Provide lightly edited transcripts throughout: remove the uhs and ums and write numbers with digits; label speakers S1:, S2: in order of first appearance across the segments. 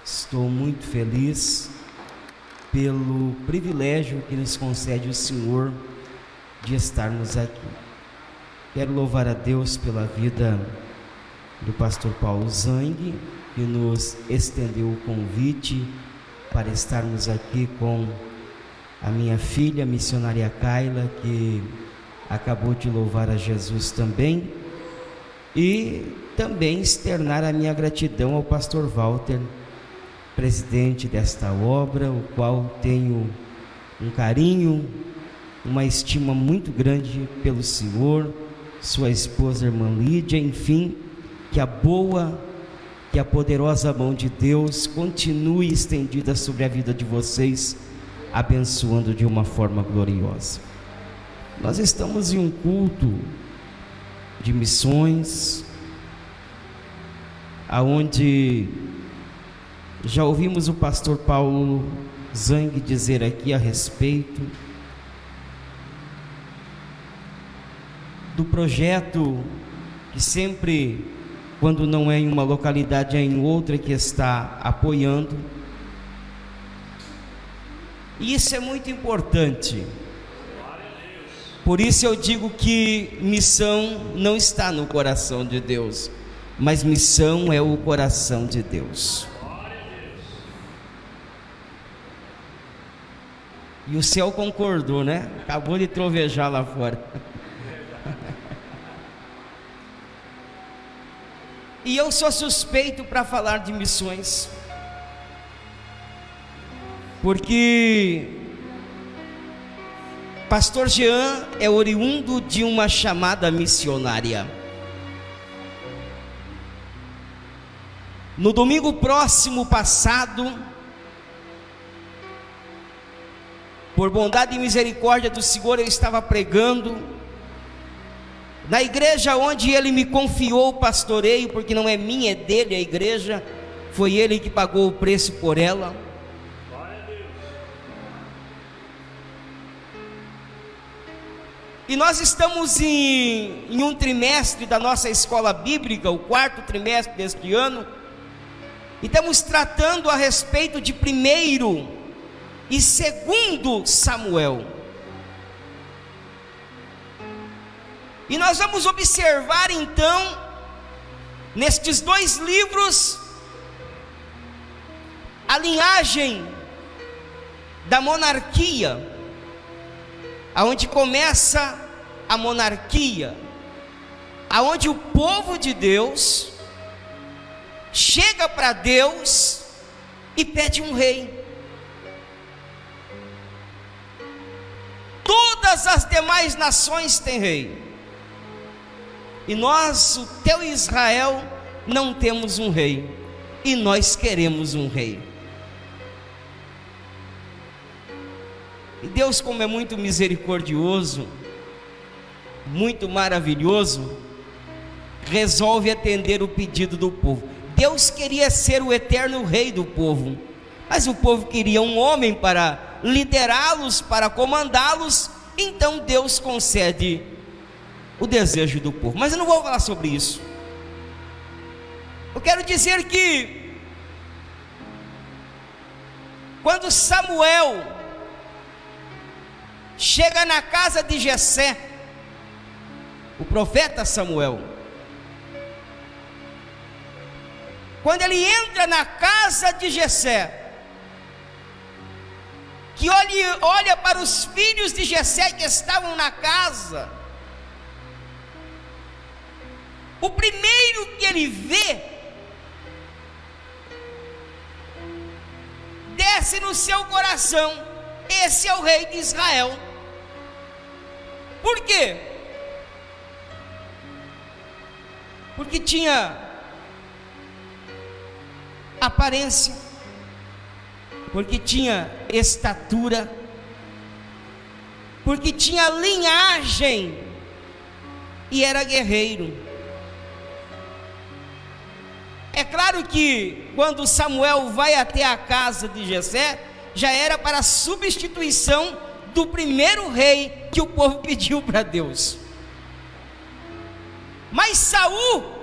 S1: Estou muito feliz pelo privilégio que nos concede o Senhor de estarmos aqui. Quero louvar a Deus pela vida do pastor Paulo Zang, que nos estendeu o convite para estarmos aqui com a minha filha, a missionária Kaila, que acabou de louvar a Jesus também, e também externar a minha gratidão ao pastor Walter, presidente desta obra, o qual tenho um carinho, uma estima muito grande pelo Senhor, sua esposa, irmã Lídia, enfim, que a poderosa mão de Deus continue estendida sobre a vida de vocês, abençoando de uma forma gloriosa. Nós estamos em um culto de missões, aonde já ouvimos o pastor Paulo Zang dizer aqui a respeito do projeto que sempre, quando não é em uma localidade, é em outra, que está apoiando. E isso é muito importante. Por isso eu digo que missão não está no coração de Deus, mas missão é o coração de Deus. E o céu concordou, né? Acabou de trovejar lá fora. E eu sou suspeito para falar de missões, porque pastor Jean é oriundo de uma chamada missionária. No domingo próximo passado, por bondade e misericórdia do Senhor, eu estava pregando na igreja onde Ele me confiou o pastoreio, porque não é minha, é dele a igreja, foi Ele que pagou o preço por ela. E nós estamos em um trimestre da nossa escola bíblica, o 4º trimestre deste ano, e estamos tratando a respeito de 1º e 2º Samuel. E nós vamos observar então, nestes 2 livros, a linhagem da monarquia, aonde começa a monarquia, aonde o povo de Deus chega para Deus e pede um rei. Todas as demais nações têm rei, e nós, o teu Israel, não temos um rei, e nós queremos um rei. E Deus, como é muito misericordioso, muito maravilhoso, resolve atender o pedido do povo. Deus queria ser o eterno rei do povo, mas o povo queria um homem para liderá-los, para comandá-los. Então Deus concede o desejo do povo. Mas eu não vou falar sobre isso. Eu quero dizer que quando Samuel chega na casa de Jessé, o profeta Samuel, quando ele entra na casa de Jessé, que olha para os filhos de Jessé que estavam na casa, o primeiro que ele vê, desce no seu coração: esse é o rei de Israel. Por quê? Porque tinha aparência, porque tinha estatura, porque tinha linhagem e era guerreiro. É claro que quando Samuel vai até a casa de Jessé, já era para a substituição do primeiro rei que o povo pediu para Deus. Mas Saul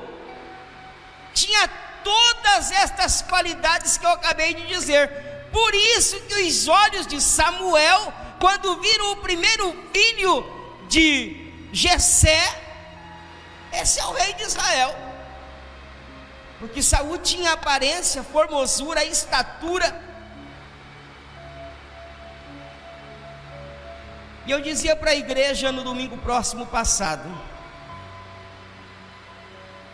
S1: tinha todas estas qualidades que eu acabei de dizer. Por isso que os olhos de Samuel, quando viram o primeiro filho de Jessé, esse é o rei de Israel, porque Saul tinha aparência, formosura, estatura. E eu dizia para a igreja no domingo próximo passado,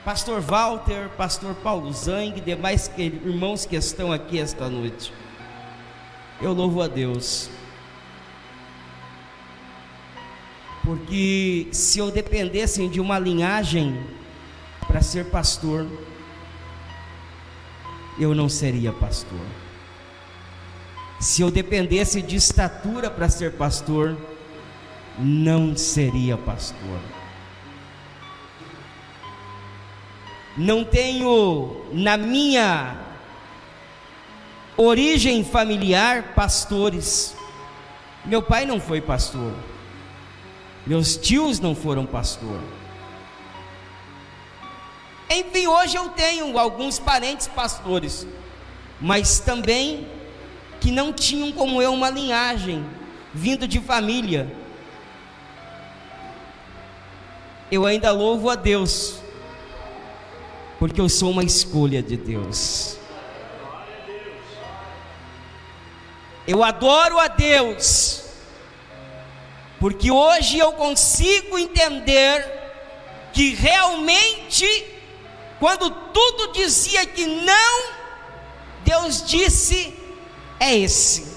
S1: pastor Walter, pastor Paulo Zang, demais irmãos que estão aqui esta noite, eu louvo a Deus, porque se eu dependesse de uma linhagem para ser pastor, eu não seria pastor. Se eu dependesse de estatura para ser pastor, não seria pastor. Não tenho na minha origem familiar pastores. Meu pai não foi pastor, meus tios não foram pastor. Enfim, hoje eu tenho alguns parentes pastores, mas também que não tinham como eu uma linhagem, vindo de família. Eu ainda louvo a Deus, porque eu sou uma escolha de Deus. Eu adoro a Deus, porque hoje eu consigo entender que realmente, quando tudo dizia que não, Deus disse: é esse.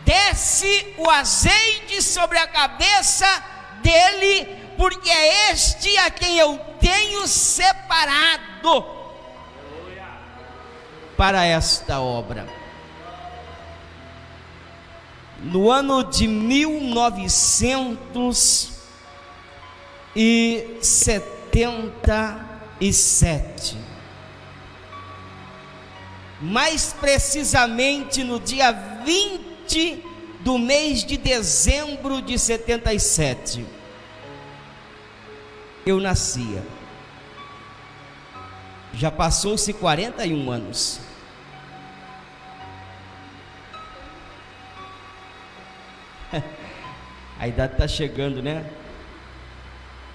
S1: Desce o azeite sobre a cabeça dele, porque é este a quem eu tenho separado para esta obra. No ano de 1977, mais precisamente no dia 20 do mês de dezembro de 77, eu nascia. Já passou-se 41 anos. A idade está chegando, né?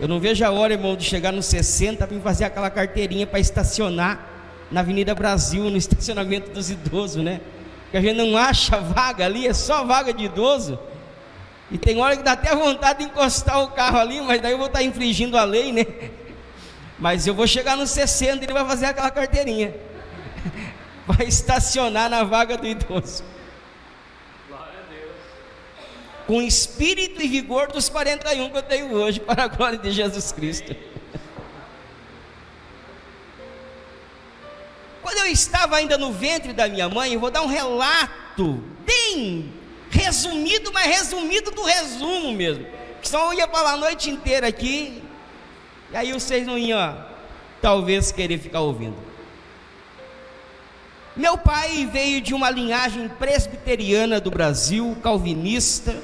S1: Eu não vejo a hora, irmão, de chegar nos 60 para me fazer aquela carteirinha para estacionar na Avenida Brasil, no estacionamento dos idosos, né? Porque a gente não acha vaga ali, é só vaga de idoso. E tem hora que dá até vontade de encostar o carro ali, mas daí eu vou estar infringindo a lei, né? Mas eu vou chegar nos 60 e ele vai fazer aquela carteirinha. Vai estacionar na vaga do idoso. Com espírito e vigor dos 41 que eu tenho hoje, para a glória de Jesus Cristo. Quando eu estava ainda no ventre da minha mãe, eu vou dar um relato bem resumido, mas resumido do resumo mesmo, que senão eu ia falar a noite inteira aqui, e aí vocês não iam talvez querer ficar ouvindo. Meu pai veio de uma linhagem presbiteriana do Brasil, calvinista.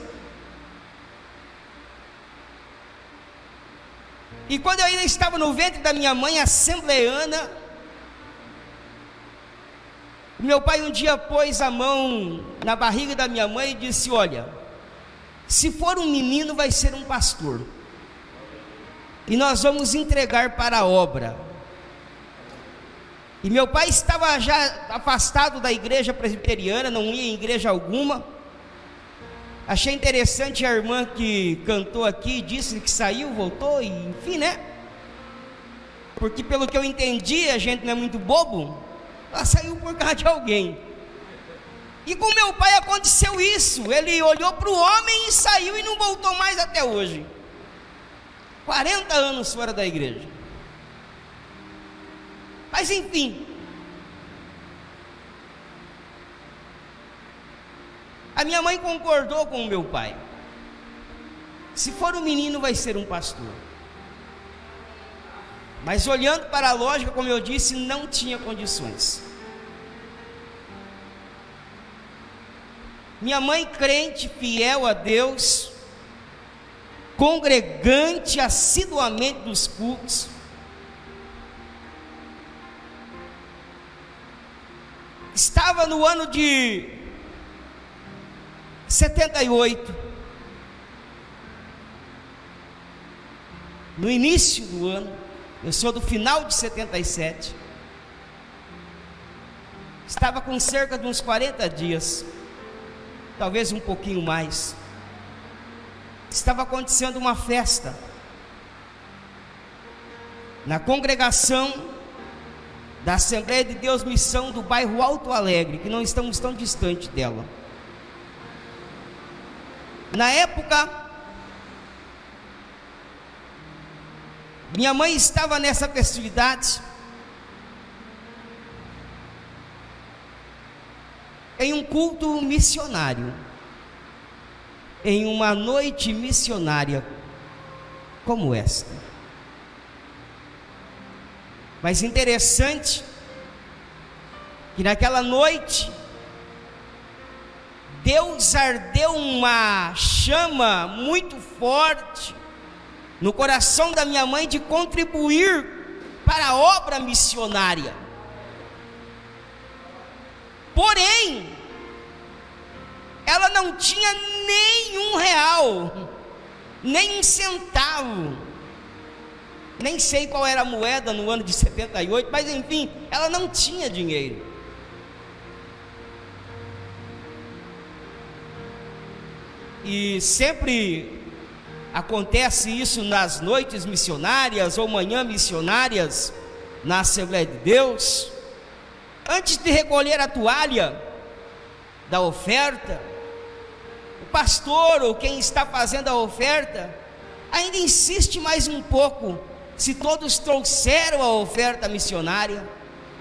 S1: E quando eu ainda estava no ventre da minha mãe, assembleana, meu pai um dia pôs a mão na barriga da minha mãe e disse: olha, se for um menino vai ser um pastor, e nós vamos entregar para a obra. E meu pai estava já afastado da igreja presbiteriana, não ia em igreja alguma. Achei interessante a irmã que cantou aqui, disse que saiu, voltou, e enfim, né? Porque pelo que eu entendi, a gente não é muito bobo, ela saiu por causa de alguém. E com meu pai aconteceu isso, ele olhou para o homem e saiu e não voltou mais até hoje. 40 anos fora da igreja. Mas enfim, a minha mãe concordou com o meu pai. Se for um menino vai ser um pastor. Mas olhando para a lógica, como eu disse, não tinha condições. Minha mãe, crente, fiel a Deus, congregante assiduamente dos cultos, Estava no ano de 78, no início do ano. Eu sou do final de 77. Estava com cerca de uns 40 dias, talvez um pouquinho mais. Estava acontecendo uma festa na congregação da Assembleia de Deus Missão do bairro Alto Alegre, que não estamos tão distante dela. Na época, minha mãe estava nessa festividade, em um culto missionário, em uma noite missionária como esta. Mas interessante que naquela noite Deus ardeu uma chama muito forte no coração da minha mãe de contribuir para a obra missionária. Porém, ela não tinha nem R$1, nem um centavo. Nem sei qual era a moeda no ano de 78, mas enfim, ela não tinha dinheiro. E sempre acontece isso nas noites missionárias ou manhã missionárias na Assembleia de Deus. Antes de recolher a toalha da oferta, o pastor ou quem está fazendo a oferta ainda insiste mais um pouco, se todos trouxeram a oferta missionária,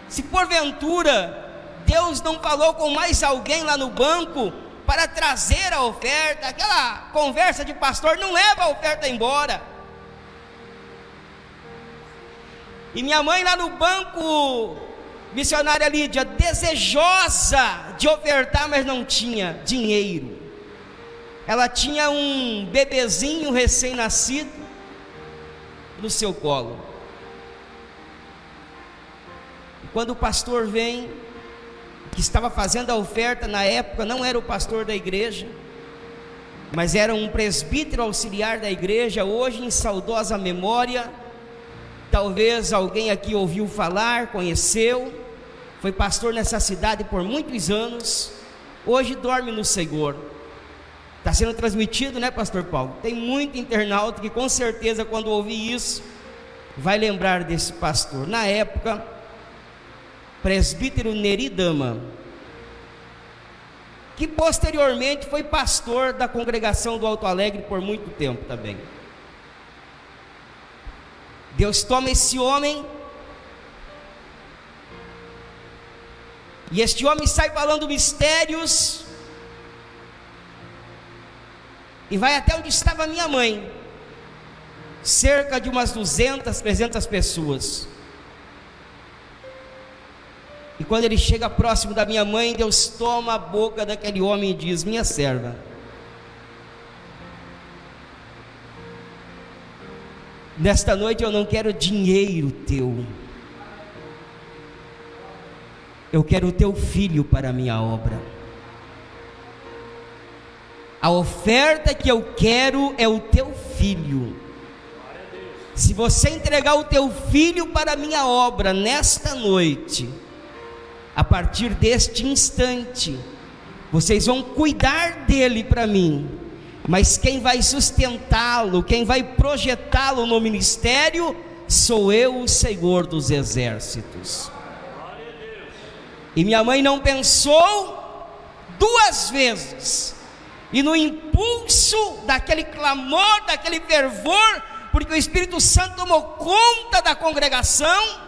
S1: se porventura Deus não falou com mais alguém lá no banco para trazer a oferta. Aquela conversa de pastor não leva a oferta embora. E minha mãe lá no banco, missionária Lídia, desejosa de ofertar, mas não tinha dinheiro. Ela tinha um bebezinho recém-nascido no seu colo. E quando o pastor vem, que estava fazendo a oferta na época, não era o pastor da igreja, mas era um presbítero auxiliar da igreja, hoje em saudosa memória. Talvez alguém aqui ouviu falar, conheceu, foi pastor nessa cidade por muitos anos, hoje dorme no Senhor. Está sendo transmitido, né, pastor Paulo? Tem muito internauta que com certeza quando ouvir isso, vai lembrar desse pastor. Na época, presbítero Neri Dama, que posteriormente foi pastor da congregação do Alto Alegre por muito tempo também. Deus toma esse homem, e este homem sai falando mistérios, e vai até onde estava minha mãe, cerca de umas 200, 300 pessoas. E quando ele chega próximo da minha mãe, Deus toma a boca daquele homem e diz: minha serva, nesta noite eu não quero dinheiro teu, eu quero o teu filho para a minha obra. A oferta que eu quero é o teu filho. Se você entregar o teu filho para a minha obra nesta noite, a partir deste instante, vocês vão cuidar dele para mim, mas quem vai sustentá-lo, quem vai projetá-lo no ministério, sou eu, o Senhor dos Exércitos. E minha mãe não pensou duas vezes, e no impulso daquele clamor, daquele fervor, porque o Espírito Santo tomou conta da congregação,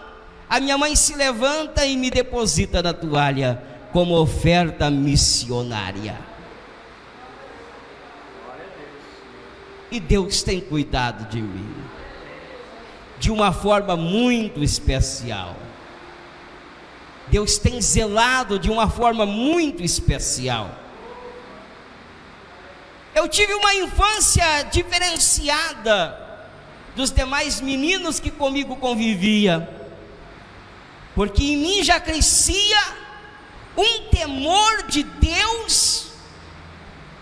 S1: a minha mãe se levanta e me deposita na toalha como oferta missionária. E Deus tem cuidado de mim de uma forma muito especial. Deus tem zelado de uma forma muito especial. Eu tive uma infância diferenciada dos demais meninos que comigo convivia, porque em mim já crescia um temor de Deus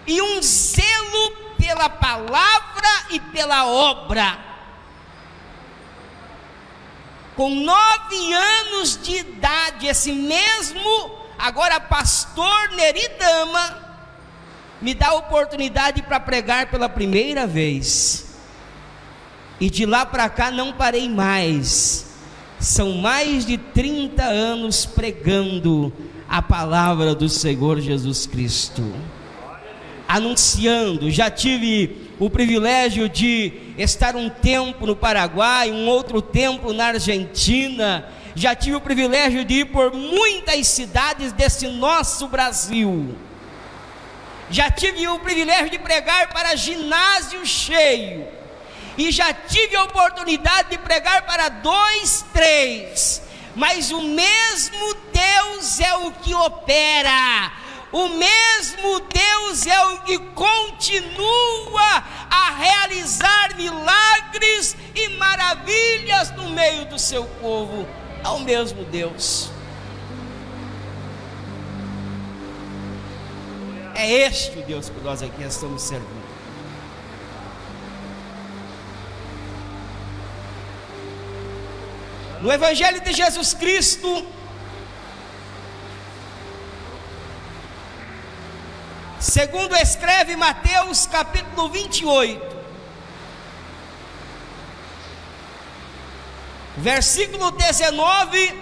S1: e um zelo pela palavra e pela obra. Com 9 anos de idade, esse mesmo, agora pastor Neri Dama, me dá a oportunidade para pregar pela primeira vez. E de lá para cá não parei mais. São mais de 30 anos pregando a palavra do Senhor Jesus Cristo, anunciando. Já tive o privilégio de estar um tempo no Paraguai, um outro tempo na Argentina. Já tive o privilégio de ir por muitas cidades desse nosso Brasil. Já tive o privilégio de pregar para ginásio cheio. E já tive a oportunidade de pregar para 2, 3. Mas o mesmo Deus é o que opera. O mesmo Deus é o que continua a realizar milagres e maravilhas no meio do seu povo. É o mesmo Deus. É este o Deus que nós aqui estamos servindo. No Evangelho de Jesus Cristo, segundo escreve Mateus capítulo 28, versículo 19,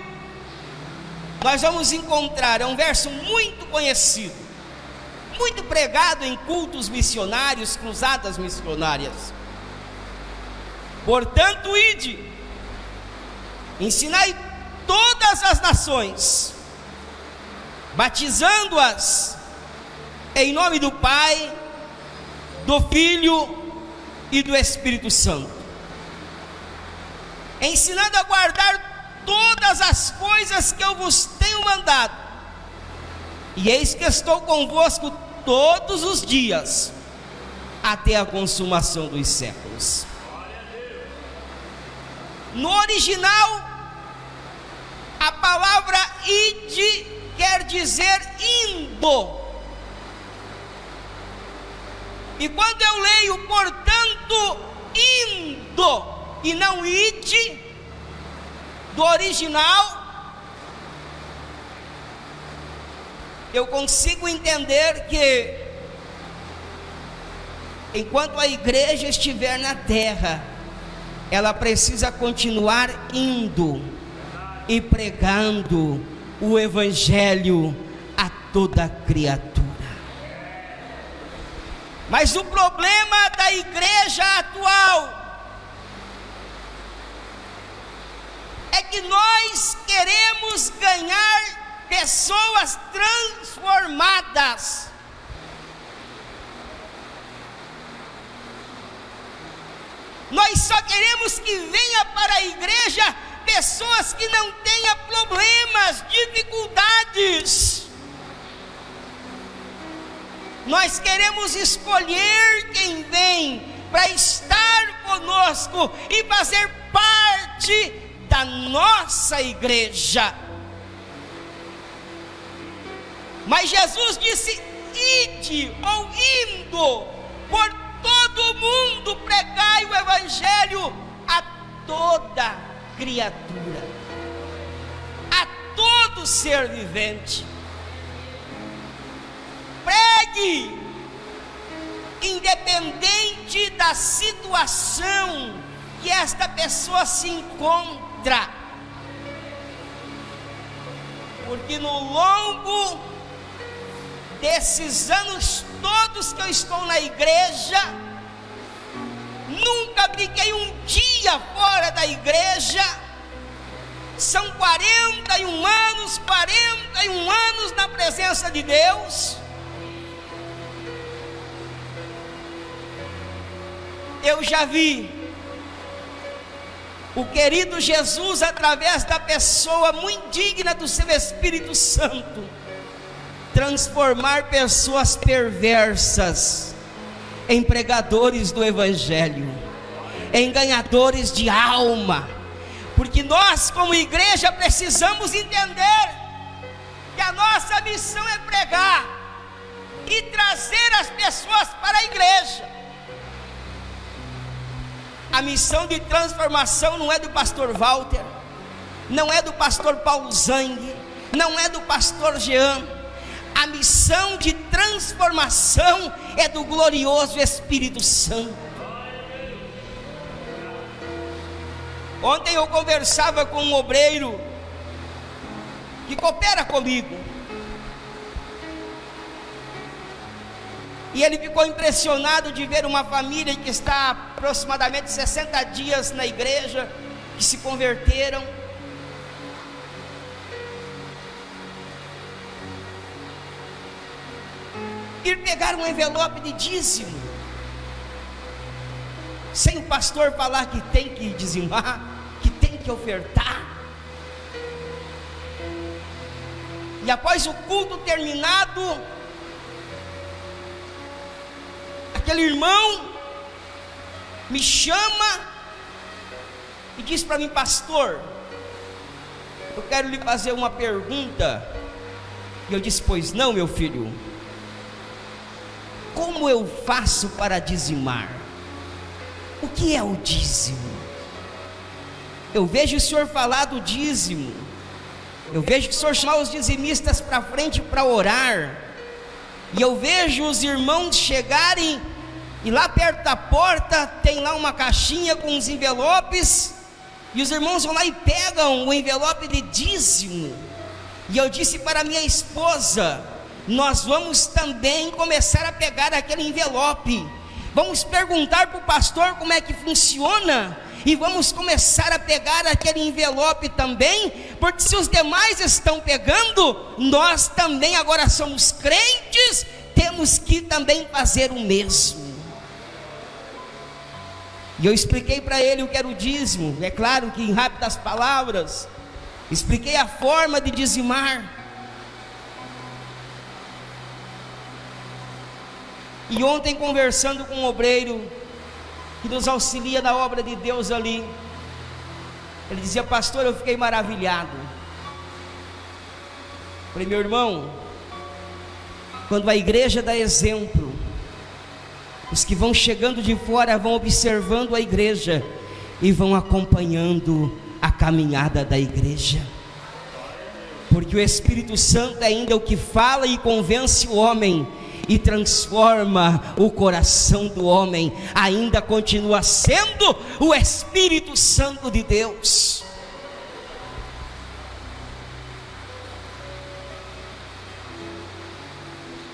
S1: nós vamos encontrar, é um verso muito conhecido, muito pregado em cultos missionários, cruzadas missionárias. Portanto, ide, ensinai todas as nações, batizando-as em nome do Pai, do Filho e do Espírito Santo, ensinando a guardar todas as coisas que eu vos tenho mandado, e eis que estou convosco todos os dias, até a consumação dos séculos. No original, a palavra ide quer dizer indo. E quando eu leio, portanto, indo, e não ide, do original, eu consigo entender que, enquanto a igreja estiver na terra, ela precisa continuar indo e pregando o Evangelho a toda criatura. Mas o problema da igreja atual é que nós queremos ganhar pessoas transformadas. Nós só queremos que venha para a igreja pessoas que não tenham problemas, dificuldades. Nós queremos escolher quem vem para estar conosco e fazer parte da nossa igreja. Mas Jesus disse: ide, ou indo, por todo mundo pregai o Evangelho a toda criatura, a todo ser vivente. Pregue, independente da situação que esta pessoa se encontra, porque no longo desses anos todos que eu estou na igreja, nunca fiquei um dia fora da igreja. São 41 anos na presença de Deus. Eu já vi o querido Jesus, através da pessoa muito digna do seu Espírito Santo, transformar pessoas perversas em pregadores do Evangelho, em ganhadores de alma. Porque nós, como igreja, precisamos entender que a nossa nossa missão é pregar e trazer as pessoas para a igreja. A missão de transformação não é do pastor Walter, não é do pastor Paulo Zang, não é do pastor Jean. A missão de transformação é do glorioso Espírito Santo. Ontem eu conversava com um obreiro que coopera comigo, e ele ficou impressionado de ver uma família que está há aproximadamente 60 dias na igreja, que se converteram. Ir pegar um envelope de dízimo, sem o pastor falar que tem que dizimar, que tem que ofertar. E após o culto terminado, aquele irmão me chama e diz para mim: pastor, eu quero lhe fazer uma pergunta. E eu disse: pois não, meu filho. Como eu faço para dizimar? O que é o dízimo? Eu vejo o senhor falar do dízimo, eu vejo que o senhor chamar os dizimistas para frente para orar, e eu vejo os irmãos chegarem, e lá perto da porta tem lá uma caixinha com os envelopes, e os irmãos vão lá e pegam o envelope de dízimo. E eu disse para minha esposa: nós vamos também começar a pegar aquele envelope, vamos perguntar para o pastor como é que funciona, e vamos começar a pegar aquele envelope também, porque se os demais estão pegando, nós também agora somos crentes, temos que também fazer o mesmo. E eu expliquei para ele o que era o dízimo, é claro que em rápidas palavras, expliquei a forma de dizimar. E ontem, conversando com um obreiro que nos auxilia na obra de Deus ali, ele dizia: pastor, eu fiquei maravilhado. Falei: meu irmão, quando a igreja dá exemplo, os que vão chegando de fora vão observando a igreja e vão acompanhando a caminhada da igreja, porque o Espírito Santo ainda é o que fala e convence o homem e transforma o coração do homem, ainda continua sendo o Espírito Santo de Deus.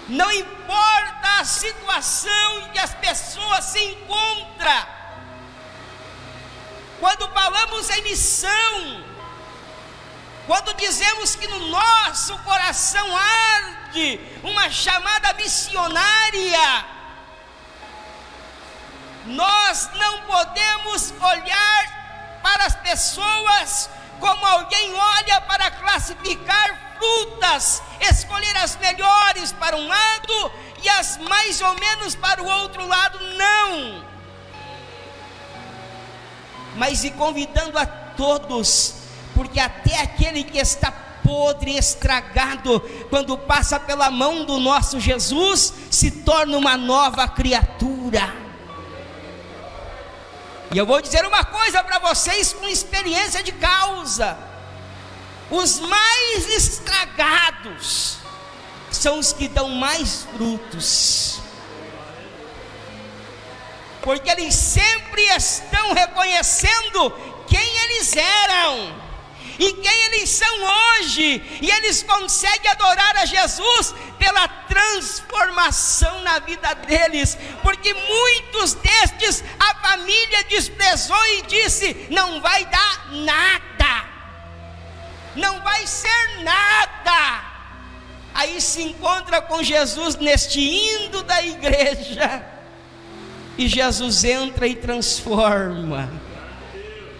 S1: Não importa a situação em que as pessoas se encontram, quando falamos em missão, quando dizemos que no nosso coração arde uma chamada missionária, nós não podemos olhar para as pessoas como alguém olha para classificar frutas, escolher as melhores para um lado e as mais ou menos para o outro lado, não. Mas e convidando a todos, porque até aquele que está podre, estragado, quando passa pela mão do nosso Jesus, se torna uma nova criatura. E eu vou dizer uma coisa para vocês com experiência de causa: os mais estragados são os que dão mais frutos, porque eles sempre estão reconhecendo quem eles eram e quem eles são hoje, e eles conseguem adorar a Jesus pela transformação na vida deles, porque muitos destes a família desprezou e disse: não vai dar nada, não vai ser nada. Aí se encontra com Jesus neste indo da igreja, e Jesus entra e transforma,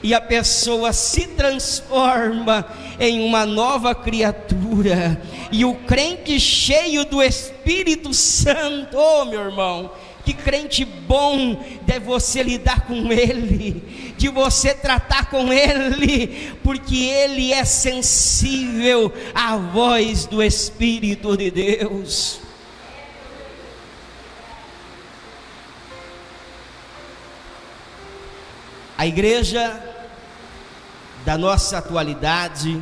S1: e a pessoa se transforma em uma nova criatura, e o crente cheio do Espírito Santo, oh meu irmão, que que crente bom é você lidar com ele, de você tratar com ele, porque ele é sensível à voz do Espírito de Deus. A igreja da nossa atualidade,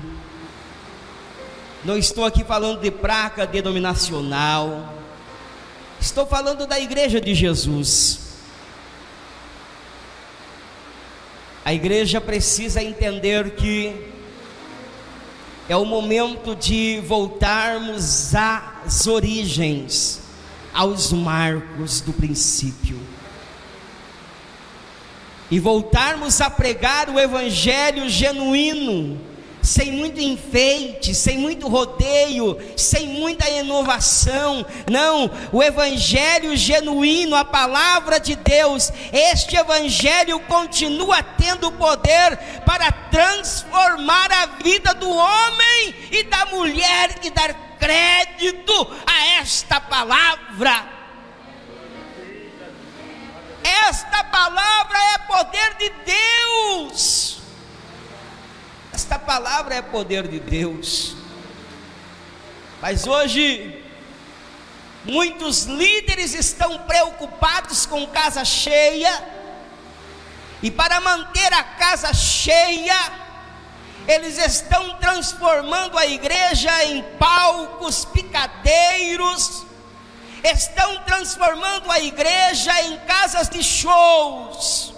S1: não estou aqui falando de placa denominacional, estou falando da igreja de Jesus. A igreja precisa entender que é o momento de voltarmos às origens, aos marcos do princípio, e voltarmos a pregar o evangelho genuíno, sem muito enfeite, sem muito rodeio, sem muita inovação. Não, o evangelho genuíno, a palavra de Deus, este evangelho continua tendo poder para transformar a vida do homem e da mulher, e dar crédito a esta palavra. Esta palavra é poder de Deus. Esta palavra é poder de Deus. Mas hoje muitos líderes estão preocupados com casa cheia, e para manter a casa cheia, eles estão transformando a igreja em palcos, picadeiros, estão transformando a igreja em casas de shows,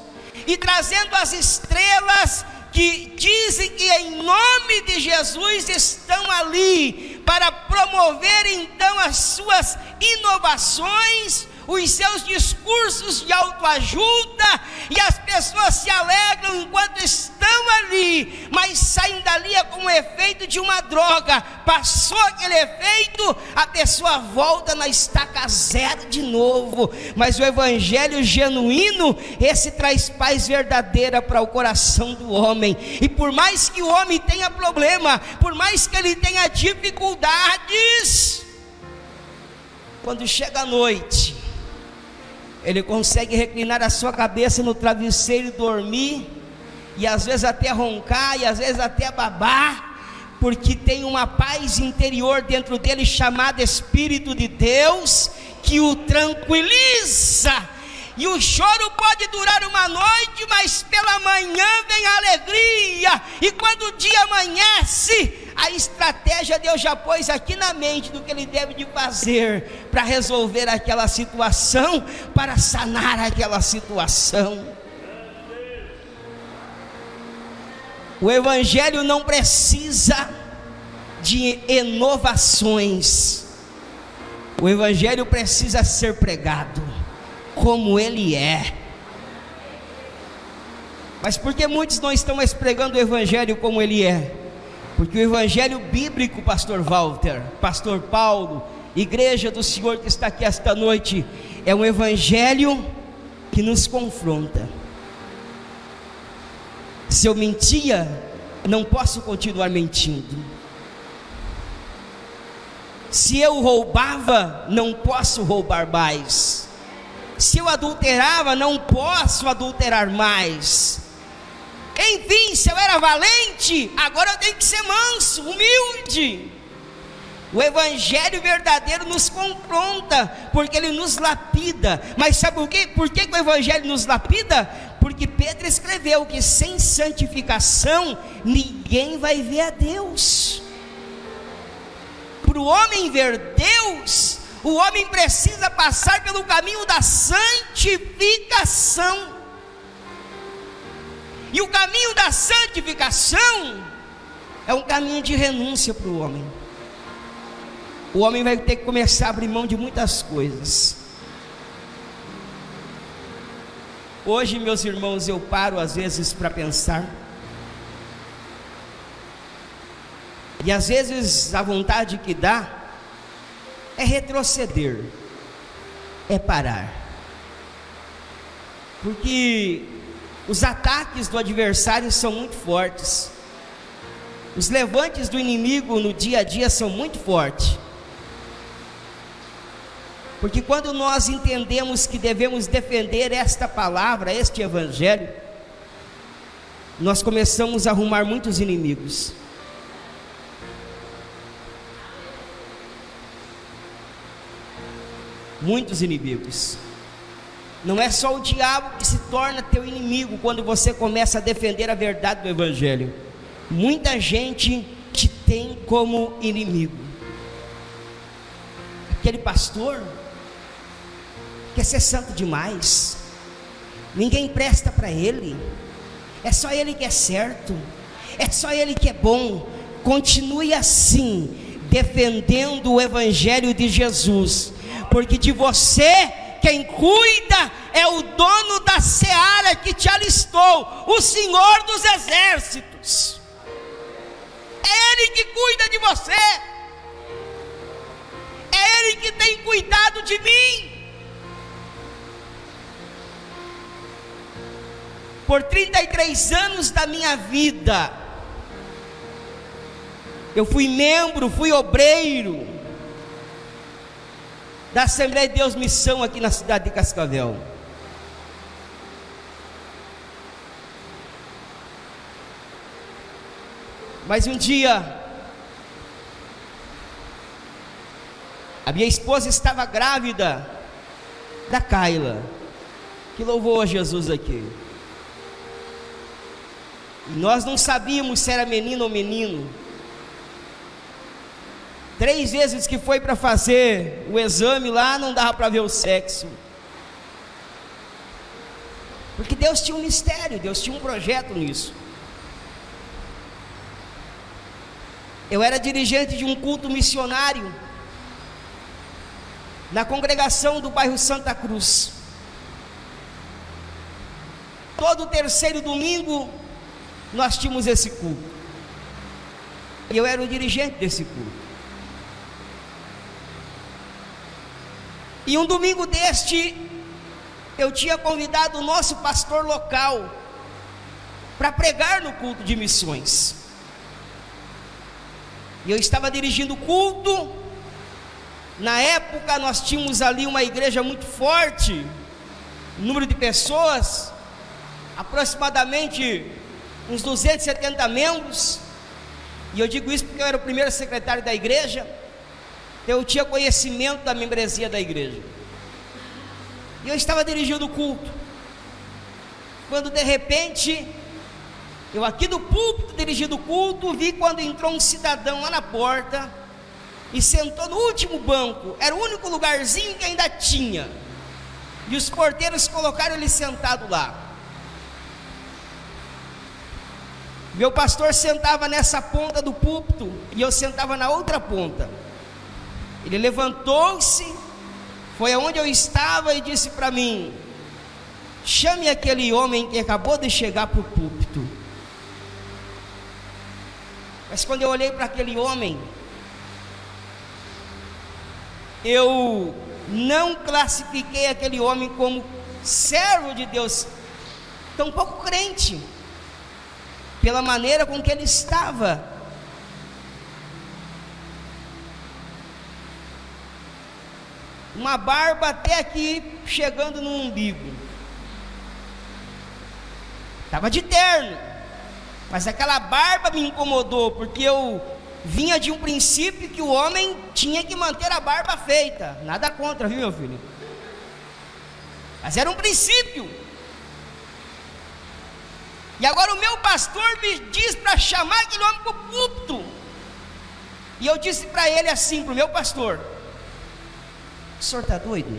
S1: e trazendo as estrelas que dizem que em nome de Jesus estão ali para promover então as suas inovações, os seus discursos de autoajuda, e as pessoas se alegram enquanto estão ali, mas saem dali com o efeito de uma droga. Passou aquele efeito, a pessoa volta na estaca zero de novo. Mas o evangelho genuíno, esse traz paz verdadeira para o coração do homem. E por mais que o homem tenha problema, por mais que ele tenha dificuldades, quando chega a noite, ele consegue reclinar a sua cabeça no travesseiro e dormir, e às vezes até roncar, e às vezes até babar, porque tem uma paz interior dentro dele, chamada Espírito de Deus, que o tranquiliza. E o choro pode durar uma noite, mas pela manhã vem a alegria, e quando o dia amanhece, a estratégia Deus já pôs aqui na mente do que ele deve de fazer para resolver aquela situação, para sanar aquela situação. O evangelho não precisa de inovações, o evangelho precisa ser pregado como ele é. Mas por que muitos não estão mais pregando o evangelho como ele é? Porque o evangelho bíblico, pastor Walter, pastor Paulo, igreja do Senhor que está aqui esta noite, é um evangelho que nos confronta. Se eu mentia, não posso continuar mentindo. Se eu roubava, não posso roubar mais. Se eu adulterava, não posso adulterar mais. Enfim, se eu era valente, agora eu tenho que ser manso, humilde. O evangelho verdadeiro nos confronta, porque ele nos lapida. Mas sabe por quê? Por que o evangelho nos lapida? Porque Pedro escreveu que sem santificação ninguém vai ver a Deus. Para o homem ver Deus, o homem precisa passar pelo caminho da santificação. E o caminho da santificação é um caminho de renúncia para o homem. O homem vai ter que começar a abrir mão de muitas coisas. Hoje, meus irmãos, eu paro às vezes para pensar, e às vezes a vontade que dá é retroceder, é parar, porque os ataques do adversário são muito fortes, os levantes do inimigo no dia a dia são muito fortes. Porque quando nós entendemos que devemos defender esta palavra, este evangelho, nós começamos a arrumar muitos inimigos. Muitos inimigos. Não é só o diabo que se torna teu inimigo quando você começa a defender a verdade do evangelho. Muita gente te tem como inimigo. Aquele pastor quer ser santo demais, ninguém presta para ele, é só ele que é certo, é só ele que é bom. Continue assim, defendendo o evangelho de Jesus, porque de você quem cuida é o dono da seara que te alistou, o Senhor dos exércitos. É Ele que cuida de você, é Ele que tem cuidado de mim. Por 33 anos da minha vida, eu fui membro, fui obreiro da Assembleia de Deus Missão aqui na cidade de Cascavel. Mas um dia, a minha esposa estava grávida da Kaila, que louvou a Jesus aqui. E nós não sabíamos se era menino ou menino. 3 vezes que foi para fazer o exame lá, não dava para ver o sexo. Porque Deus tinha um mistério, Deus tinha um projeto nisso. Eu era dirigente de um culto missionário na congregação do bairro Santa Cruz. Todo terceiro domingo nós tínhamos esse culto. E eu era o dirigente desse culto. E um domingo deste, eu tinha convidado o nosso pastor local para pregar no culto de missões. E eu estava dirigindo o culto. Na época nós tínhamos ali uma igreja muito forte, número de pessoas, aproximadamente uns 270 membros. E eu digo isso porque eu era o primeiro secretário da igreja. Eu tinha conhecimento da membresia da igreja. E eu estava dirigindo o culto, quando de repente, eu aqui do púlpito dirigindo o culto, vi quando entrou um cidadão lá na porta e sentou no último banco. Era o único lugarzinho que ainda tinha, e os porteiros colocaram ele sentado lá. Meu pastor sentava nessa ponta do púlpito e eu sentava na outra ponta. Ele levantou-se, foi aonde eu estava e disse para mim: chame aquele homem que acabou de chegar para o púlpito. Mas quando eu olhei para aquele homem, eu não classifiquei aquele homem como servo de Deus, tampouco crente, pela maneira com que ele estava. Uma barba até aqui, chegando no umbigo. Estava de terno, mas aquela barba me incomodou, porque eu vinha de um princípio que o homem tinha que manter a barba feita. Nada contra, viu, meu filho? Mas era um princípio. E agora o meu pastor me diz para chamar aquele homem para o púlpito. E eu disse para ele assim, para o meu pastor: o senhor está doido?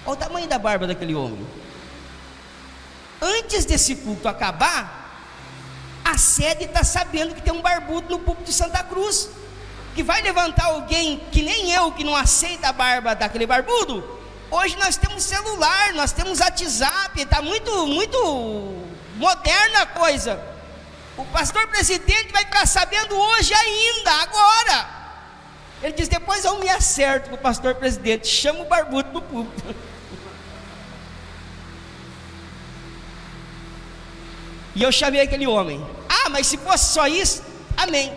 S1: Olha o tamanho da barba daquele homem. Antes desse culto acabar, a sede está sabendo que tem um barbudo no púlpito de Santa Cruz, que vai levantar alguém que nem eu, que não aceita a barba daquele barbudo. Hoje nós temos celular, nós temos WhatsApp, está muito moderna a coisa. O pastor presidente vai ficar sabendo hoje ainda, agora. Ele diz: depois eu me acerto com o pastor presidente, chama o barbudo para o púlpito. E eu chamei aquele homem. Ah, mas se fosse só isso, amém.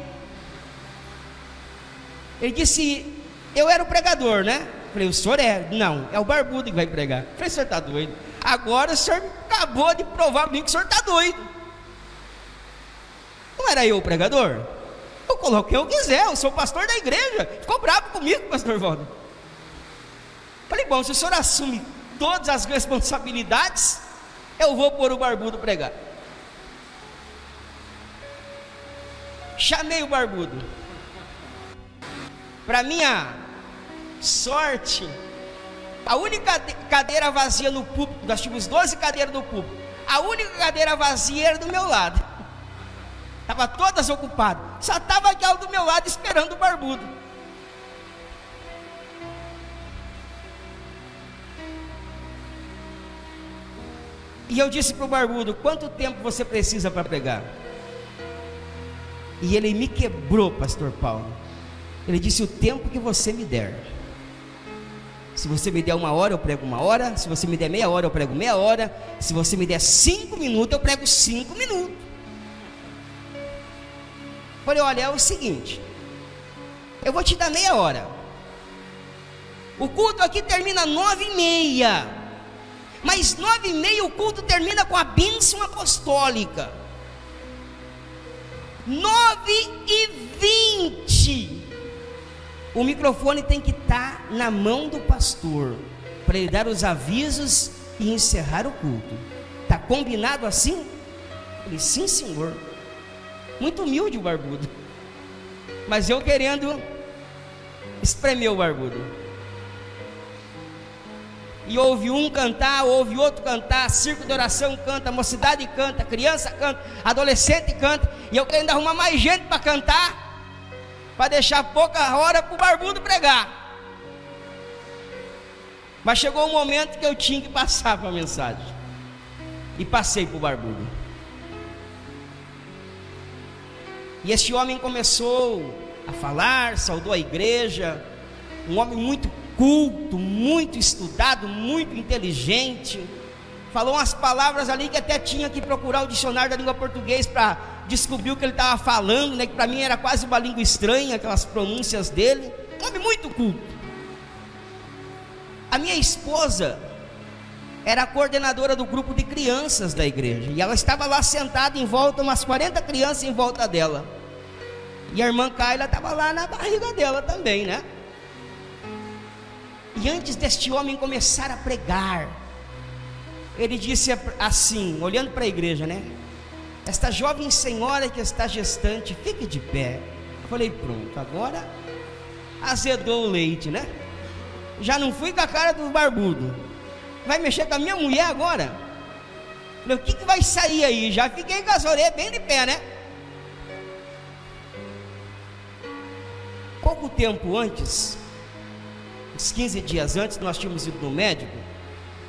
S1: Ele disse: Eu era o pregador, né? Falei, o senhor é? Não, é o barbudo que vai pregar. Falei, o senhor está doido? Agora o senhor acabou de provar para mim que o senhor está doido. Não era eu o pregador? Eu coloquei o que eu quiser, eu sou o pastor da igreja. Ficou bravo comigo, pastor Valdo. Falei, bom, se o senhor assume todas as responsabilidades, eu vou pôr o barbudo pregar. Chamei o barbudo. Para minha sorte, a única cadeira vazia no púlpito, nós tínhamos 12 cadeiras no púlpito, a única cadeira vazia era do meu lado. Estava todas ocupadas, só estava aquela do meu lado esperando o barbudo. E eu disse para o barbudo, quanto tempo você precisa para pregar? E ele me quebrou, pastor Paulo. Ele disse, o tempo que você me der. Se você me der 1 hora, eu prego 1 hora. Se você me der meia hora, eu prego meia hora. Se você me der 5 minutos, eu prego 5 minutos. Falei, olha, é o seguinte, eu vou te dar meia hora. O culto aqui termina 9h30. Mas 9h30 o culto termina com a bênção apostólica. 9h20 o microfone tem que estar na mão do pastor, para ele dar os avisos e encerrar o culto. Está combinado assim? Eu falei, sim senhor. Muito humilde o barbudo, mas eu querendo espremer o barbudo. E ouve um cantar, ouve outro cantar, círculo de oração canta, mocidade canta, criança canta, adolescente canta, e eu querendo arrumar mais gente para cantar, para deixar pouca hora para o barbudo pregar. Mas chegou um momento que eu tinha que passar para a mensagem, e passei para o barbudo. E esse homem começou a falar, saudou a igreja, um homem muito culto, muito estudado, muito inteligente, falou umas palavras ali que até tinha que procurar o dicionário da língua portuguesa para descobrir o que ele estava falando, né? Que para mim era quase uma língua estranha, aquelas pronúncias dele. Um homem muito culto. A minha esposa era a coordenadora do grupo de crianças da igreja, e ela estava lá sentada em volta, umas 40 crianças em volta dela, e a irmã Kaila estava lá na barriga dela também, né? E antes deste homem começar a pregar, ele disse assim, olhando para a igreja, né? Esta jovem senhora que está gestante, fique de pé. Eu falei, pronto, agora azedou o leite, né? Já não fui com a cara do barbudo, vai mexer com a minha mulher agora? Eu falei, o que vai sair aí? Já fiquei com as orelhas bem de pé, né? Pouco tempo antes, uns 15 dias antes, nós tínhamos ido no médico,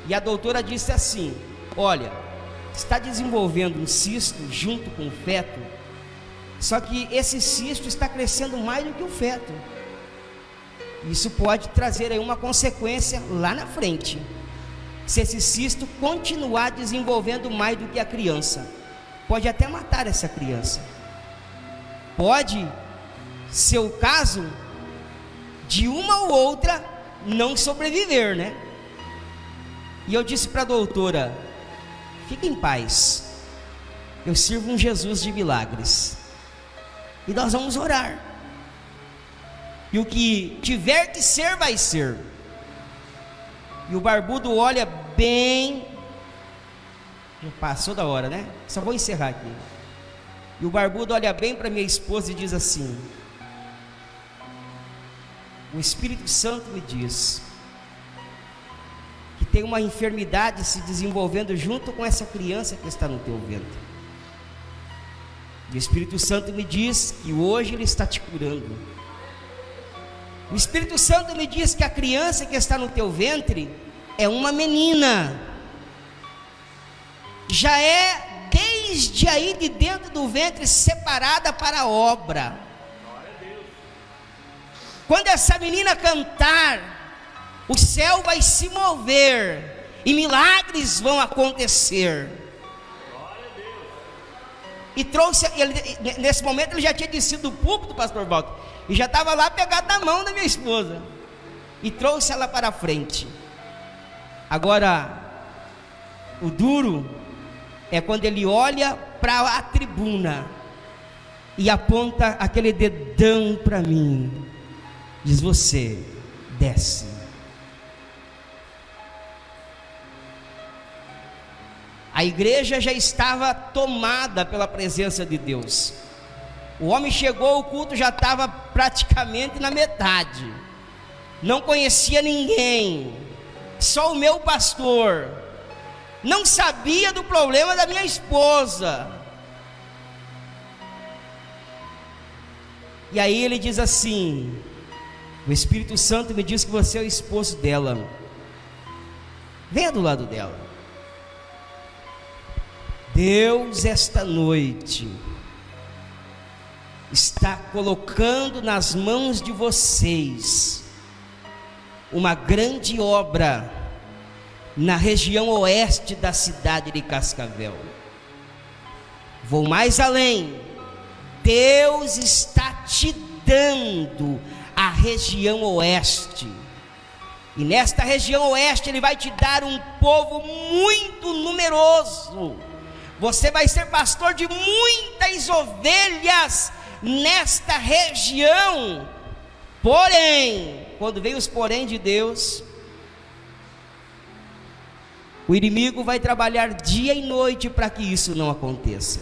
S1: e a doutora disse assim, olha, está desenvolvendo um cisto junto com o feto, só que esse cisto está crescendo mais do que o feto. Isso pode trazer aí uma consequência lá na frente, se esse cisto continuar desenvolvendo mais do que a criança, pode até matar essa criança. Pode ser o caso de uma ou outra não sobreviver, né? E eu disse para a doutora, fique em paz, eu sirvo um Jesus de milagres, e nós vamos orar, e o que tiver que ser, vai ser. E o barbudo olha bem, já passou da hora, né? Só vou encerrar aqui. E o barbudo olha bem para minha esposa e diz assim, o Espírito Santo me diz que tem uma enfermidade se desenvolvendo junto com essa criança que está no teu ventre. E o Espírito Santo me diz que hoje Ele está te curando. O Espírito Santo me diz que a criança que está no teu ventre é uma menina. Já é desde aí de dentro do ventre separada para a obra. Quando essa menina cantar, o céu vai se mover e milagres vão acontecer. E trouxe, nesse momento ele já tinha descido do púlpito, pastor Walter, e já estava lá pegado na mão da minha esposa. e trouxe ela para frente. Agora, o duro é quando ele olha para a tribuna e aponta aquele dedão para mim, diz: você desce. A igreja já estava tomada pela presença de Deus. O homem chegou, o culto já estava praticamente na metade. Não conhecia ninguém, só o meu pastor. Não sabia do problema da minha esposa. E aí ele diz assim: o Espírito Santo me diz que você é o esposo dela. Venha do lado dela. Deus, esta noite, está colocando nas mãos de vocês uma grande obra na região oeste da cidade de Cascavel. Vou mais além. Deus está te dando a região oeste, e nesta região oeste Ele vai te dar um povo muito numeroso. Você vai ser pastor de muitas ovelhas nesta região. Porém, quando vem os porém de Deus, o inimigo vai trabalhar dia e noite para que isso não aconteça.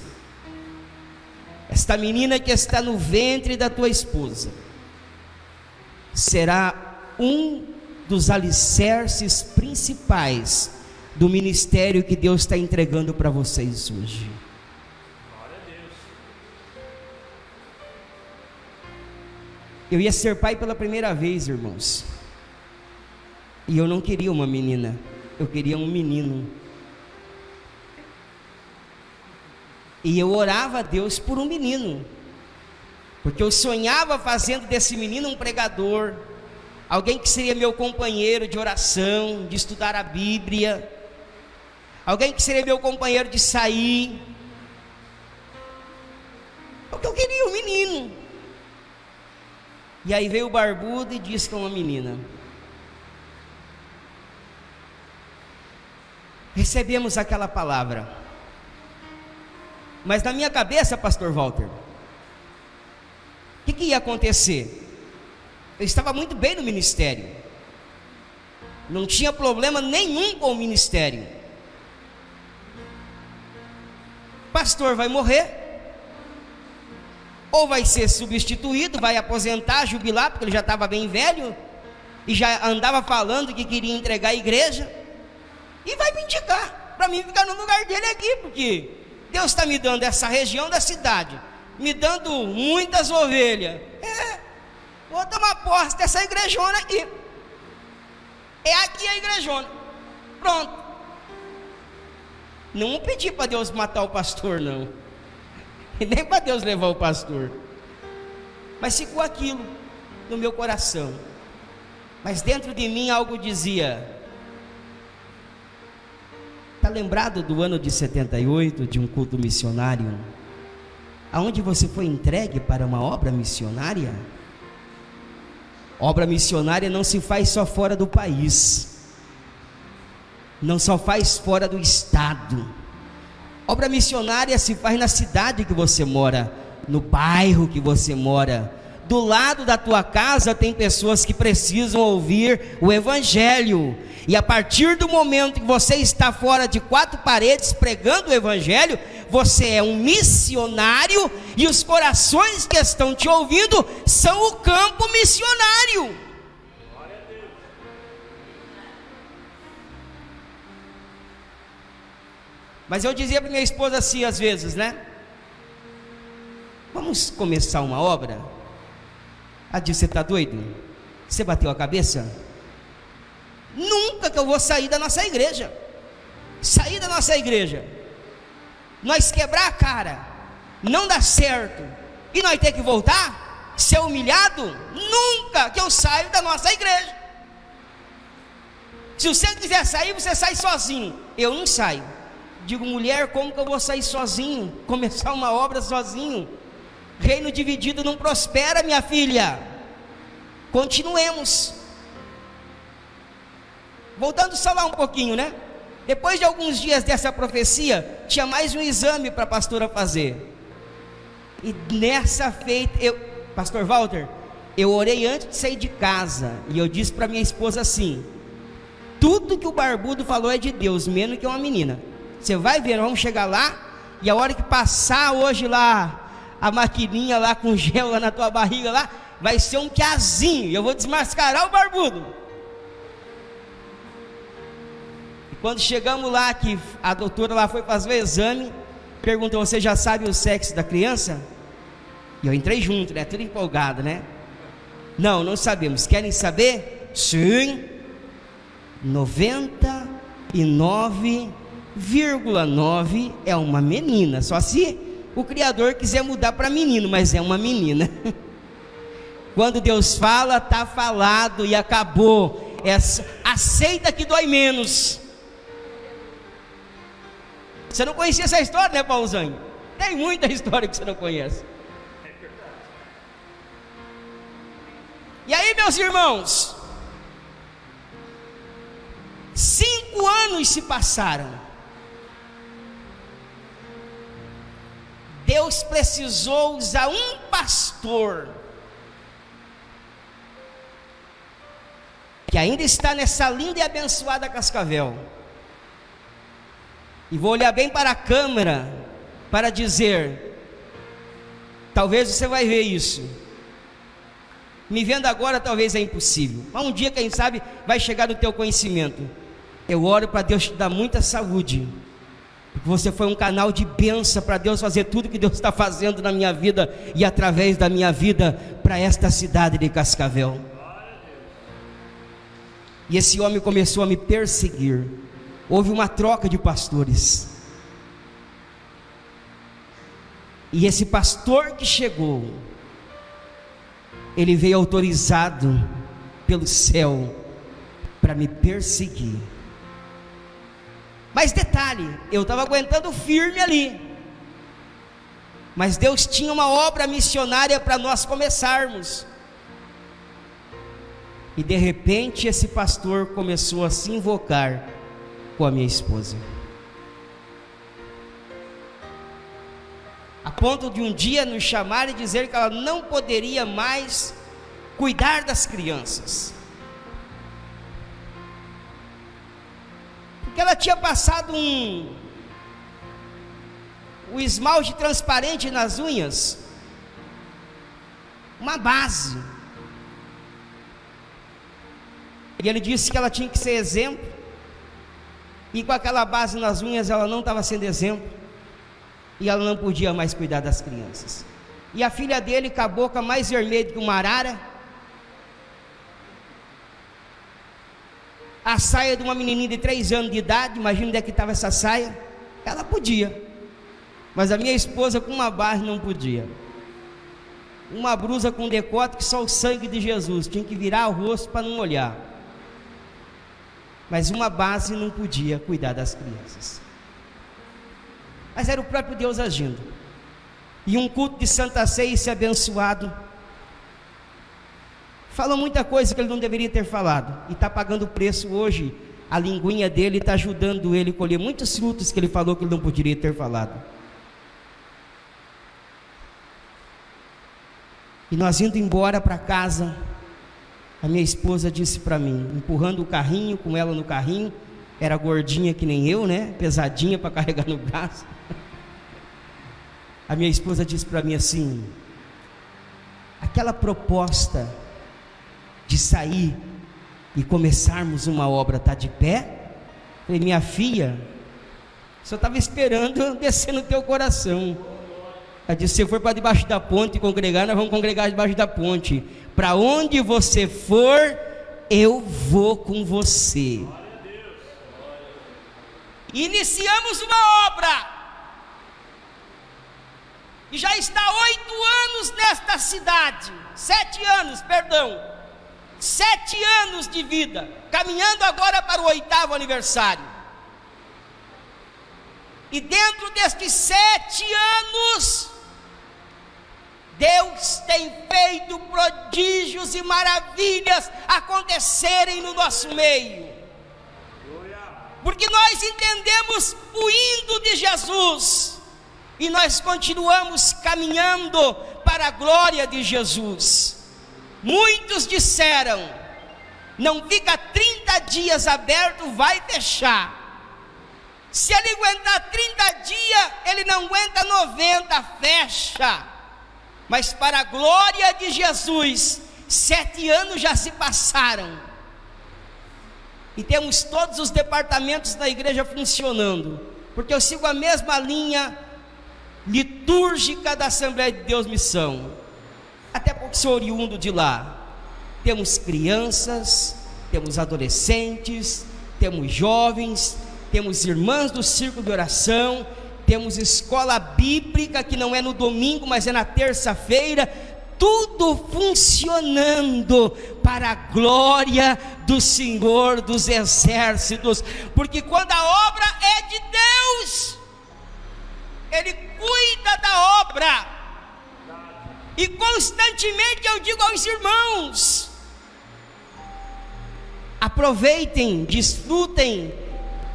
S1: Esta menina que está no ventre da tua esposa será um dos alicerces principais do ministério que Deus está entregando para vocês hoje.
S2: Glória a Deus.
S1: Eu ia ser pai pela primeira vez, irmãos, e eu não queria uma menina, eu queria um menino. E eu orava a Deus por um menino, porque eu sonhava fazendo desse menino um pregador, alguém que seria meu companheiro de oração, de estudar a Bíblia, alguém que seria meu companheiro de sair, porque eu queria um menino. E aí veio o barbudo e disse que é uma menina. Recebemos aquela palavra, mas na minha cabeça, pastor Walter, o que ia acontecer? Eu estava muito bem no ministério, não tinha problema nenhum com o ministério. Pastor vai morrer, ou vai ser substituído, vai aposentar, jubilar, porque ele já estava bem velho, e já andava falando que queria entregar a igreja, e vai me indicar, para mim ficar no lugar dele aqui, porque Deus está me dando essa região da cidade, me dando muitas ovelhas, vou tomar posse dessa igrejona aqui, é aqui a igrejona, pronto. Não pedi para Deus matar o pastor, não, e nem para Deus levar o pastor, mas ficou aquilo no meu coração. Mas dentro de mim algo dizia: está lembrado do ano de 78, de um culto missionário, aonde você foi entregue para uma obra missionária? Obra missionária não se faz só fora do país, não só faz fora do estado. Obra missionária se faz na cidade que você mora, no bairro que você mora. Do lado da tua casa tem pessoas que precisam ouvir o evangelho, e a partir do momento que você está fora de quatro paredes pregando o evangelho, você é um missionário, e os corações que estão te ouvindo são o campo missionário. Mas eu dizia para minha esposa assim, às vezes, né? Vamos começar uma obra? Ela disse: você está doido? Você bateu a cabeça? Nunca que eu vou sair da nossa igreja. Sair da nossa igreja, nós quebrar a cara, não dá certo, e nós ter que voltar, ser humilhado, nunca que eu saio da nossa igreja. Se você quiser sair, você sai sozinho, eu não saio. Digo: mulher, como que eu vou sair sozinho, começar uma obra sozinho? Reino dividido não prospera, minha filha. Continuemos. Voltando só lá um pouquinho, né? Depois de alguns dias dessa profecia, tinha mais um exame para a pastora fazer. E nessa feita, pastor Walter, eu orei antes de sair de casa, e eu disse para minha esposa assim: tudo que o barbudo falou é de Deus, menos que é uma menina. Você vai ver, nós vamos chegar lá, e a hora que passar hoje lá, a maquininha lá com gel lá na tua barriga lá, vai ser um piazinho, e eu vou desmascarar o barbudo. E quando chegamos lá, que a doutora lá foi fazer o exame, perguntou: você já sabe o sexo da criança? E eu entrei junto, né, tudo empolgado, né? Não sabemos. Querem saber? Sim. 99,9 é uma menina. Só se o Criador quiser mudar para menino, mas é uma menina. Quando Deus fala, está falado e acabou. Aceita que dói menos. Você não conhecia essa história, né, Paulzão? Tem muita história que você não conhece. E aí, meus irmãos, 5 anos se passaram. Deus precisou usar um pastor que ainda está nessa linda e abençoada Cascavel. E vou olhar bem para a câmera para dizer: talvez você vai ver isso. Me vendo agora talvez é impossível, mas um dia, quem sabe, vai chegar no teu conhecimento. Eu oro para Deus te dar muita saúde, porque você foi um canal de bênção para Deus fazer tudo que Deus está fazendo na minha vida e através da minha vida para esta cidade de Cascavel. E esse homem começou a me perseguir. Houve uma troca de pastores, e esse pastor que chegou, ele veio autorizado pelo céu para me perseguir. Mas detalhe, eu estava aguentando firme ali, mas Deus tinha uma obra missionária para nós começarmos. E de repente esse pastor começou a se invocar com a minha esposa, a ponto de um dia nos chamar e dizer que ela não poderia mais cuidar das crianças, porque ela tinha passado um esmalte transparente nas unhas, uma base, e ele disse que ela tinha que ser exemplo, e com aquela base nas unhas ela não estava sendo exemplo, e ela não podia mais cuidar das crianças. E a filha dele, com a boca mais vermelha que uma arara, a saia de uma menininha de 3 anos de idade, imagina onde é que estava essa saia. Ela podia, mas a minha esposa com uma base não podia. Uma blusa com decote que só o sangue de Jesus, tinha que virar o rosto para não olhar, mas uma base não podia cuidar das crianças. Mas era o próprio Deus agindo. E um culto de Santa Ceia, esse abençoado, falou muita coisa que ele não deveria ter falado, e está pagando o preço hoje. A linguinha dele está ajudando ele a colher muitos frutos que ele falou que ele não poderia ter falado. E nós indo embora para casa, a minha esposa disse para mim, empurrando o carrinho, com ela no carrinho, era gordinha que nem eu, né? Pesadinha para carregar no braço. A minha esposa disse para mim assim: aquela proposta de sair e começarmos uma obra está de pé? Eu falei: minha filha, só estava esperando descer no teu coração. Ela disse: se for para debaixo da ponte congregar, nós vamos congregar debaixo da ponte. Para onde você for, eu vou com você. Iniciamos uma obra, e já está 8 anos nesta cidade, 7 anos, perdão, 7 anos de vida, caminhando agora para o 8º aniversário. E dentro destes 7 anos, Deus tem feito prodígios e maravilhas acontecerem no nosso meio. porque nós entendemos o indo de Jesus, e nós continuamos caminhando para a glória de Jesus. Muitos disseram: não fica 30 dias aberto, vai fechar. Se ele aguentar 30 dias, ele não aguenta 90, fecha. Mas para a glória de Jesus, 7 anos já se passaram, e temos todos os departamentos da igreja funcionando, porque eu sigo a mesma linha litúrgica da Assembleia de Deus Missão, até porque sou oriundo de lá. Temos crianças, temos adolescentes, temos jovens, temos irmãs do círculo de oração, temos escola bíblica, que não é no domingo, mas é na terça-feira, tudo funcionando para a glória do Senhor dos Exércitos, porque quando a obra é de Deus, Ele cuida da obra. E constantemente eu digo aos irmãos: aproveitem, desfrutem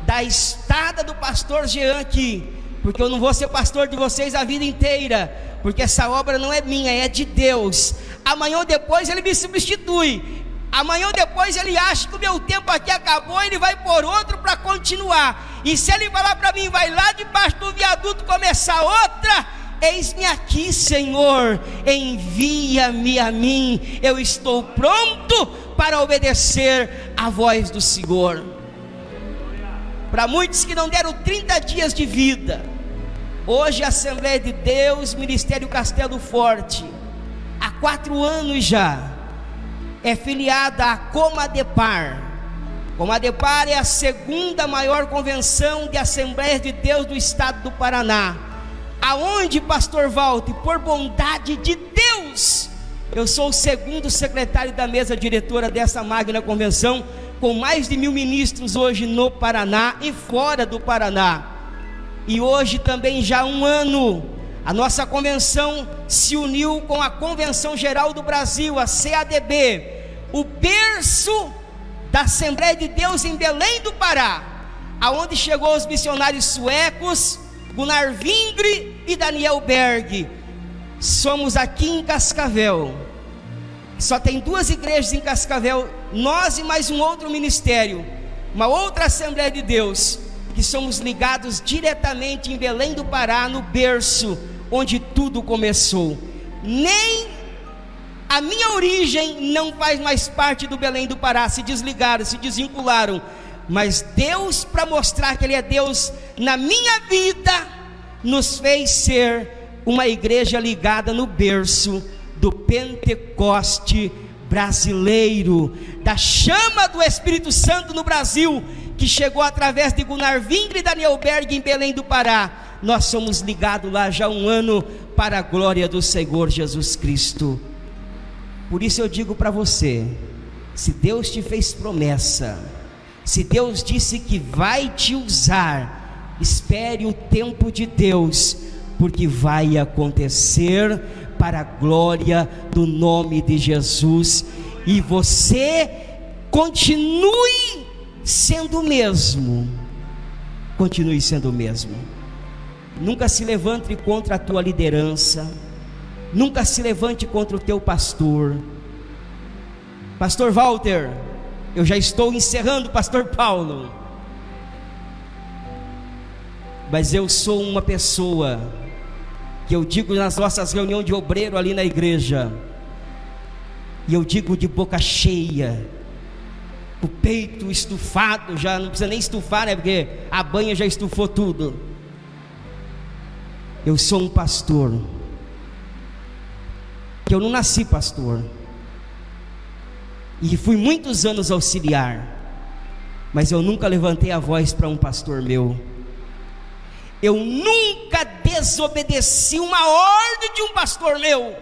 S1: da estada do pastor Jean aqui, porque eu não vou ser pastor de vocês a vida inteira, porque essa obra não é minha, é de Deus. Amanhã ou depois ele me substitui, amanhã ou depois ele acha que o meu tempo aqui acabou, ele vai por outro para continuar. E se ele falar para mim, vai lá debaixo do viaduto começar outra, eis-me aqui, Senhor, envia-me a mim, eu estou pronto para obedecer a voz do Senhor. Para muitos que não deram 30 dias de vida, hoje a Assembleia de Deus, Ministério Castelo Forte, há 4 anos já, é filiada à Comadepar. Comadepar é a 2ª maior convenção de Assembleias de Deus do estado do Paraná, aonde, pastor Walter, por bondade de Deus, eu sou o 2º secretário da mesa diretora dessa magna convenção, com mais de 1000 ministros hoje no Paraná e fora do Paraná. E hoje também já há 1 ano, a nossa convenção se uniu com a Convenção Geral do Brasil, a CADB, o berço da Assembleia de Deus em Belém do Pará, aonde chegou os missionários suecos, Gunnar Vingre e Daniel Berg. Somos aqui em Cascavel, só tem 2 igrejas em Cascavel, nós e mais um outro ministério, uma outra Assembleia de Deus, que somos ligados diretamente em Belém do Pará, no berço onde tudo começou. Nem a minha origem não faz mais parte do Belém do Pará, se desligaram, se desvincularam, mas Deus, para mostrar que Ele é Deus na minha vida, nos fez ser uma igreja ligada no berço do Pentecoste brasileiro, da chama do Espírito Santo no Brasil, que chegou através de Gunnar Vingre e Daniel Berg em Belém do Pará. Nós somos ligados lá já há 1 ano, para a glória do Senhor Jesus Cristo. Por isso eu digo para você, se Deus te fez promessa, se Deus disse que vai te usar, espere o tempo de Deus, porque vai acontecer para a glória do nome de Jesus, e você continue sendo o mesmo, continue sendo o mesmo. Nunca se levante contra a tua liderança, nunca se levante contra o teu pastor. Pastor Walter, eu já estou encerrando, pastor Paulo, mas eu sou uma pessoa que eu digo nas nossas reuniões de obreiro ali na igreja, e eu digo de boca cheia, o peito estufado, já não precisa nem estufar, né, porque a banha já estufou tudo. Eu sou um pastor, que eu não nasci pastor, e fui muitos anos auxiliar, mas eu nunca levantei a voz para um pastor meu. Eu nunca desobedeci uma ordem de um pastor meu.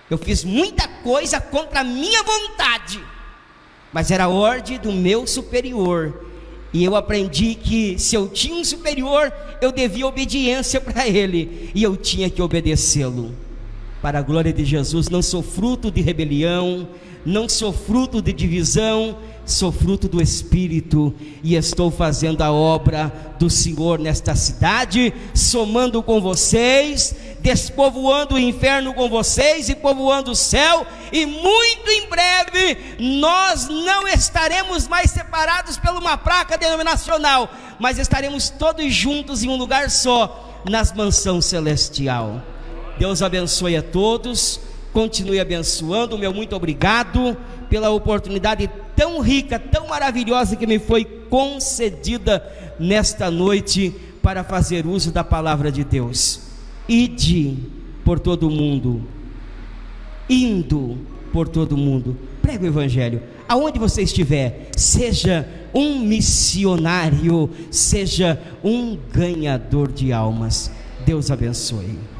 S1: Eu fiz muita coisa contra a minha vontade, mas era a ordem do meu superior, e eu aprendi que se eu tinha um superior, eu devia obediência para ele, e eu tinha que obedecê-lo. para a glória de Jesus. Não sou fruto de rebelião, não sou fruto de divisão, sou fruto do Espírito, e estou fazendo a obra do Senhor nesta cidade, somando com vocês, despovoando o inferno com vocês e povoando o céu, e muito em breve nós não estaremos mais separados por uma placa denominacional, mas estaremos todos juntos em um lugar só, nas mansões celestial. Deus abençoe a todos, continue abençoando. Meu muito obrigado pela oportunidade tão rica, tão maravilhosa que me foi concedida nesta noite para fazer uso da palavra de Deus. Ide por todo o mundo, indo por todo o mundo, prega o evangelho aonde você estiver, seja um missionário, seja um ganhador de almas. Deus abençoe.